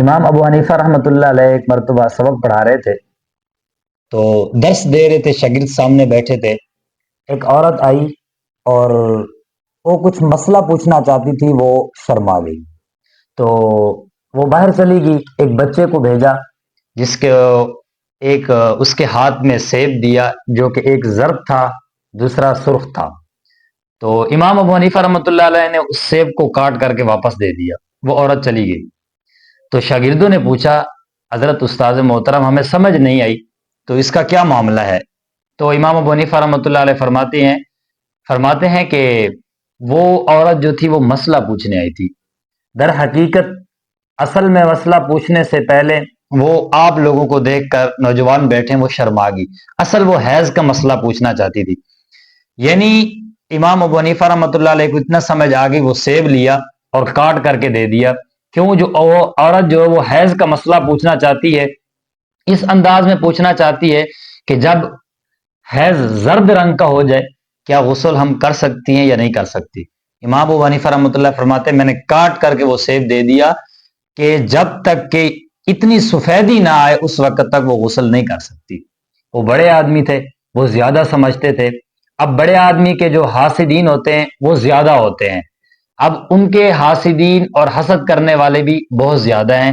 امام ابو حنیفہ رحمۃ اللہ علیہ ایک مرتبہ سبق پڑھا رہے تھے تو درس دے رہے تھے، شاگرد سامنے بیٹھے تھے۔ ایک عورت آئی اور وہ کچھ مسئلہ پوچھنا چاہتی تھی، وہ شرما گئی تو وہ باہر چلی گئی۔ ایک بچے کو بھیجا جس کے اس کے ہاتھ میں سیب دیا، جو کہ ایک زرد تھا، دوسرا سرخ تھا۔ تو امام ابو حنیفہ رحمۃ اللہ علیہ نے اس سیب کو کاٹ کر کے واپس دے دیا، وہ عورت چلی گئی۔ تو شاگردوں نے پوچھا، حضرت استاذ محترم ہمیں سمجھ نہیں آئی، تو اس کا کیا معاملہ ہے؟ تو امام ابو حنیفہ رحمۃ اللہ علیہ فرماتے ہیں کہ وہ عورت جو تھی وہ مسئلہ پوچھنے آئی تھی۔ در حقیقت اصل میں مسئلہ پوچھنے سے پہلے وہ آپ لوگوں کو دیکھ کر نوجوان بیٹھے وہ شرما گئی، اصل وہ حیض کا مسئلہ پوچھنا چاہتی تھی۔ یعنی امام ابو حنیفہ رحمۃ اللہ علیہ کو اتنا سمجھ آ گئی، وہ سیب لیا اور کاٹ کر کے دے دیا۔ کیوں؟ جو عورت جو ہے وہ حیض کا مسئلہ پوچھنا چاہتی ہے، اس انداز میں پوچھنا چاہتی ہے کہ جب حیض زرد رنگ کا ہو جائے کیا غسل ہم کر سکتی ہیں یا نہیں کر سکتی؟ امام ابو حنیفہ رحمۃ اللہ فرماتے ہیں میں نے کاٹ کر کے وہ سیب دے دیا کہ جب تک کہ اتنی سفیدی نہ آئے اس وقت تک وہ غسل نہیں کر سکتی۔ وہ بڑے آدمی تھے، وہ زیادہ سمجھتے تھے۔ اب بڑے آدمی کے جو حاسدین ہوتے ہیں وہ زیادہ ہوتے ہیں، اب ان کے حاسدین اور حسد کرنے والے بھی بہت زیادہ ہیں۔